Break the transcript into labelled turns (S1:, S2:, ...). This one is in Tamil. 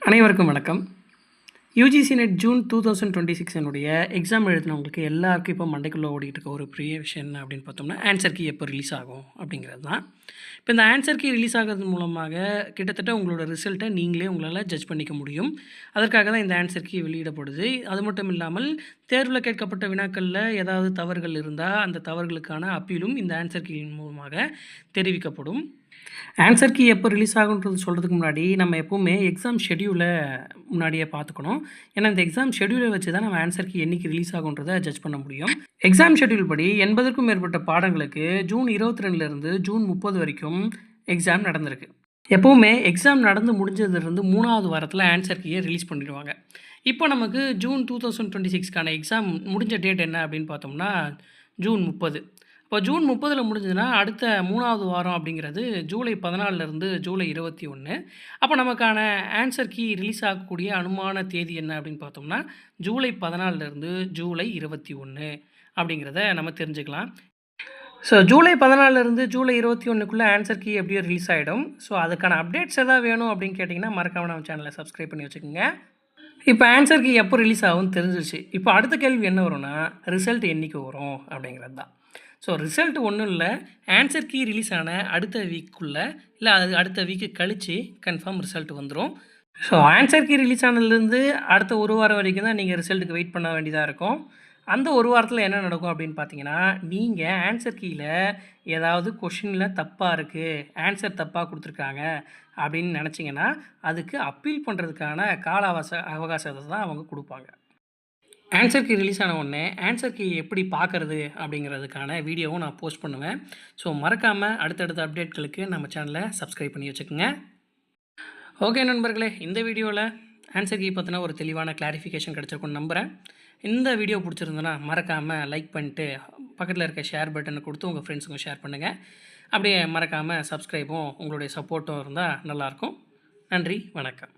S1: அனைவருக்கும் வணக்கம். யூஜிசி நெட் ஜூன் 2026 எக்ஸாம் எழுதினவங்களுக்கு எல்லாருக்கும் இப்போ மண்டைக்குள்ளே ஓடிக்கிட்டு இருக்க ஒரு பெரிய விஷயம் என்ன அப்படின்னு பார்த்தோம்னா, ஆன்சர் கீ எப்போ ரிலீஸ் ஆகும் அப்படிங்கிறது தான். இப்போ இந்த ஆன்சர் கீ ரிலீஸ் ஆகிறது மூலமாக கிட்டத்தட்ட உங்களோட ரிசல்ட்டை நீங்களே உங்களால் ஜட்ஜ் பண்ணிக்க முடியும். அதற்காக தான் இந்த ஆன்சர் கீ வெளியிடப்படுது. அது மட்டும் இல்லாமல் தேர்வில் கேட்கப்பட்ட வினாக்களில் ஏதாவது தவறுகள் இருந்தால் அந்த தவறுகளுக்கான அப்பீலும் இந்த ஆன்சர் கீயின் மூலமாக தெரிவிக்கப்படும். ஆன்சர் கீ எப்போ ரிலீஸ் ஆகுன்றது சொல்கிறதுக்கு முன்னாடி நம்ம எப்போவுமே எக்ஸாம் ஷெட்யூலை முன்னாடியே பார்த்துக்கணும். ஏன்னா இந்த எக்ஸாம் ஷெட்யூலை வச்சு தான் நம்ம ஆன்சர் கீ என்றைக்கு ரிலீஸ் ஆகுன்றதை ஜட்ஜ் பண்ண முடியும். எக்ஸாம் ஷெட்யூல் படி 80க்கும் மேற்பட்ட பாடங்களுக்கு ஜூன் 22லேருந்து ஜூன் 30 வரைக்கும் எக்ஸாம் நடந்திருக்கு. எப்போவுமே எக்ஸாம் நடந்து முடிஞ்சதுலேருந்து 3வது வாரத்தில் ஆன்சர் கீயை ரிலீஸ் பண்ணிடுவாங்க. இப்போ நமக்கு ஜூன் 2026க்கான எக்ஸாம் முடிஞ்ச டேட் என்ன அப்படின்னு பார்த்தோம்னா ஜூன் 30. இப்போ ஜூன் 30 முடிஞ்சதுன்னா அடுத்த 3வது வாரம் அப்படிங்கிறது ஜூலை 14லேருந்து ஜூலை 21. அப்போ நமக்கான ஆன்சர் கீ ரிலீஸ் ஆகக்கூடிய அனுமான தேதி என்ன அப்படின்னு பார்த்தோம்னா ஜூலை 14லேருந்து ஜூலை 21 அப்படிங்கிறத நம்ம தெரிஞ்சுக்கலாம். ஸோ ஜூலை 14லேருந்து ஜூலை 21க்குள்ளே ஆன்சர் கீ எப்படியோ ரிலீஸ் ஆகிடும். ஸோ அதுக்கான அப்டேட்ஸ் எதாவது வேணும் அப்படின்னு கேட்டிங்கன்னா மறக்காம நம்ம சேனலை சப்ஸ்கிரைப் பண்ணி வச்சுக்கோங்க. இப்போ ஆன்சர் கீ எப்போ ரிலீஸ் ஆகும்னு தெரிஞ்சிருச்சு. இப்போ அடுத்த கேள்வி என்ன வரும்னா ரிசல்ட் என்றைக்கு வரும் அப்படிங்கிறது தான். ஸோ ரிசல்ட் ஒன்றும் இல்லை, ஆன்சர் கீ ரிலீஸ் ஆன அடுத்த வீக்குள்ளே இல்லை அது அடுத்த வீக்கு கழித்து கன்ஃபார்ம் ரிசல்ட் வந்துடும். ஸோ ஆன்சர் கீ ரிலீஸ் ஆனதுலேருந்து அடுத்த ஒரு வாரம் வரைக்கும் தான் நீங்கள் ரிசல்ட்டுக்கு வெயிட் பண்ண வேண்டியதாக இருக்கும். அந்த ஒரு வாரத்தில் என்ன நடக்கும் அப்படின்னு பார்த்தீங்கன்னா, நீங்கள் ஆன்சர் கீயில் ஏதாவது கொஷினில் தப்பாக இருக்குது, ஆன்சர் தப்பாக கொடுத்துருக்காங்க அப்படின்னு நினச்சிங்கன்னா அதுக்கு அப்பீல் பண்ணுறதுக்கான அவகாசத்தை தான் அவங்க கொடுப்பாங்க. ஆன்சர் கீ ரிலீஸ் ஆன உடனே ஆன்சர் கீ எப்படி பார்க்குறது அப்படிங்கிறதுக்கான வீடியோவும் நான் போஸ்ட் பண்ணுவேன். ஸோ மறக்காமல் அடுத்தடுத்த அப்டேட்களுக்கு நம்ம சேனலை சப்ஸ்கிரைப் பண்ணி வச்சுக்கோங்க. ஓகே நண்பர்களே, இந்த வீடியோவில் ஆன்சர் கீ பற்றின ஒரு தெளிவான கிளாரிஃபிகேஷன் கிடச்சிருக்குன்னு நம்புகிறேன். இந்த வீடியோ பிடிச்சிருந்ததுன்னா மறக்காமல் லைக் பண்ணிட்டு பக்கத்தில் இருக்க ஷேர் பட்டனை கொடுத்து உங்கள் ஃப்ரெண்ட்ஸுக்கும் ஷேர் பண்ணுங்கள். அப்படியே மறக்காமல் சப்ஸ்கிரைபும் உங்களுடைய சப்போர்ட்டும் இருந்தால் நல்லாயிருக்கும். நன்றி, வணக்கம்.